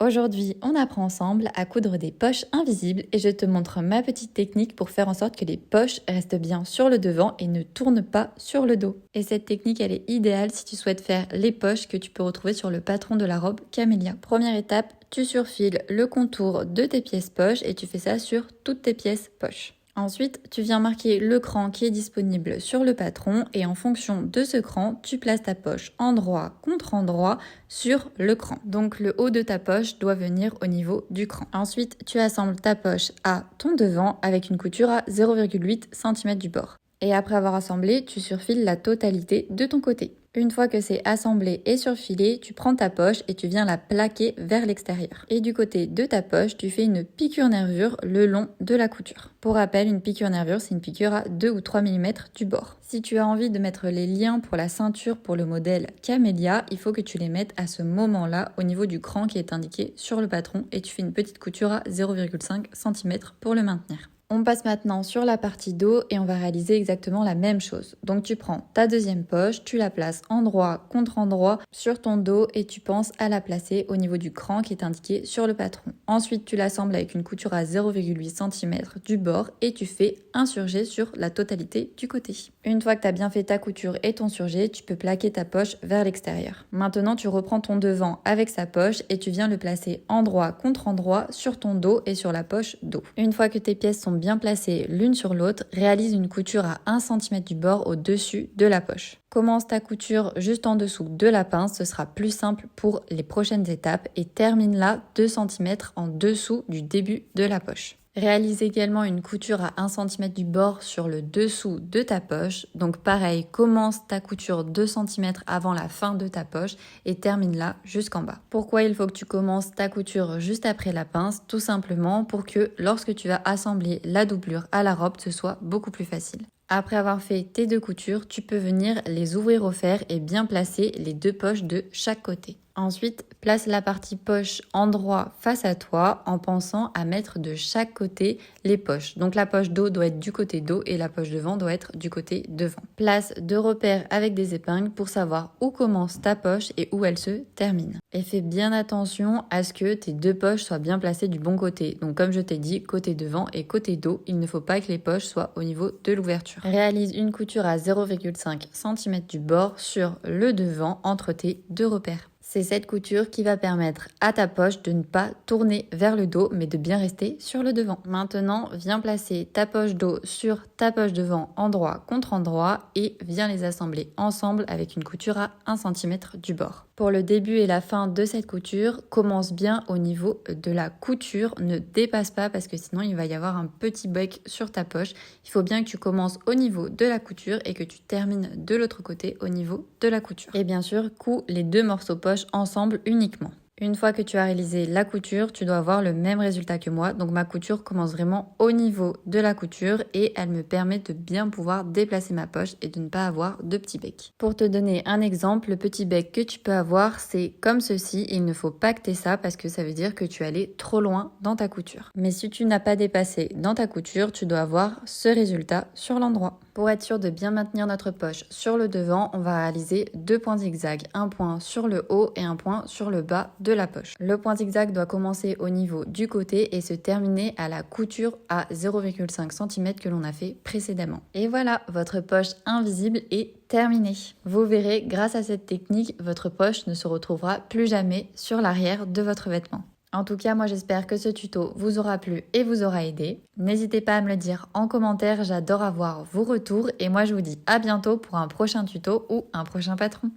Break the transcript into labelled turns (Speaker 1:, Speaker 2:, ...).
Speaker 1: Aujourd'hui, on apprend ensemble à coudre des poches invisibles et je te montre ma petite technique pour faire en sorte que les poches restent bien sur le devant et ne tournent pas sur le dos. Et cette technique, elle est idéale si tu souhaites faire les poches que tu peux retrouver sur le patron de la robe Camélia. Première étape, tu surfiles le contour de tes pièces poches et tu fais ça sur toutes tes pièces poches. Ensuite, tu viens marquer le cran qui est disponible sur le patron et en fonction de ce cran, tu places ta poche endroit contre endroit sur le cran. Donc le haut de ta poche doit venir au niveau du cran. Ensuite, tu assembles ta poche à ton devant avec une couture à 0,8 cm du bord. Et après avoir assemblé, tu surfiles la totalité de ton côté. Une fois que c'est assemblé et surfilé, tu prends ta poche et tu viens la plaquer vers l'extérieur. Et du côté de ta poche, tu fais une piqûre nervure le long de la couture. Pour rappel, une piqûre nervure, c'est une piqûre à 2 ou 3 mm du bord. Si tu as envie de mettre les liens pour la ceinture pour le modèle Camélia, il faut que tu les mettes à ce moment-là au niveau du cran qui est indiqué sur le patron et tu fais une petite couture à 0,5 cm pour le maintenir. On passe maintenant sur la partie dos et on va réaliser exactement la même chose. Donc tu prends ta deuxième poche, tu la places endroit contre endroit sur ton dos et tu penses à la placer au niveau du cran qui est indiqué sur le patron. Ensuite tu l'assembles avec une couture à 0,8 cm du bord et tu fais un surjet sur la totalité du côté. Une fois que tu as bien fait ta couture et ton surjet, tu peux plaquer ta poche vers l'extérieur. Maintenant tu reprends ton devant avec sa poche et tu viens le placer endroit contre endroit sur ton dos et sur la poche dos. Une fois que tes pièces sont bien placées l'une sur l'autre, réalise une couture à 1 cm du bord au-dessus de la poche. Commence ta couture juste en dessous de la pince, ce sera plus simple pour les prochaines étapes et termine-la 2 cm en dessous du début de la poche. Réalise également une couture à 1 cm du bord sur le dessous de ta poche. Donc pareil, commence ta couture 2 cm avant la fin de ta poche et termine-la jusqu'en bas. Pourquoi il faut que tu commences ta couture juste après la pince? Tout simplement pour que lorsque tu vas assembler la doublure à la robe, ce soit beaucoup plus facile. Après avoir fait tes deux coutures, tu peux venir les ouvrir au fer et bien placer les deux poches de chaque côté. Ensuite, place la partie poche endroit face à toi en pensant à mettre de chaque côté les poches. Donc la poche dos doit être du côté dos et la poche devant doit être du côté devant. Place deux repères avec des épingles pour savoir où commence ta poche et où elle se termine. Et fais bien attention à ce que tes deux poches soient bien placées du bon côté. Donc comme je t'ai dit, côté devant et côté dos, il ne faut pas que les poches soient au niveau de l'ouverture. Réalise une couture à 0,5 cm du bord sur le devant entre tes deux repères. C'est cette couture qui va permettre à ta poche de ne pas tourner vers le dos mais de bien rester sur le devant. Maintenant, viens placer ta poche dos sur ta poche devant endroit contre endroit et viens les assembler ensemble avec une couture à 1 cm du bord. Pour le début et la fin de cette couture, commence bien au niveau de la couture, ne dépasse pas parce que sinon il va y avoir un petit bec sur ta poche. Il faut bien que tu commences au niveau de la couture et que tu termines de l'autre côté au niveau de la couture. Et bien sûr, couds les deux morceaux poche ensemble uniquement. Une fois que tu as réalisé la couture, tu dois avoir le même résultat que moi. Donc ma couture commence vraiment au niveau de la couture et elle me permet de bien pouvoir déplacer ma poche et de ne pas avoir de petit bec. Pour te donner un exemple, le petit bec que tu peux avoir, c'est comme ceci. Il ne faut pas que tu aies ça parce que ça veut dire que tu es allé trop loin dans ta couture. Mais si tu n'as pas dépassé dans ta couture, tu dois avoir ce résultat sur l'endroit. Pour être sûr de bien maintenir notre poche sur le devant, on va réaliser deux points zigzag, un point sur le haut et un point sur le bas de la poche. Le point zigzag doit commencer au niveau du côté et se terminer à la couture à 0,5 cm que l'on a fait précédemment. Et voilà, votre poche invisible est terminée. Vous verrez, grâce à cette technique, votre poche ne se retrouvera plus jamais sur l'arrière de votre vêtement. En tout cas, moi j'espère que ce tuto vous aura plu et vous aura aidé. N'hésitez pas à me le dire en commentaire, j'adore avoir vos retours et moi je vous dis à bientôt pour un prochain tuto ou un prochain patron.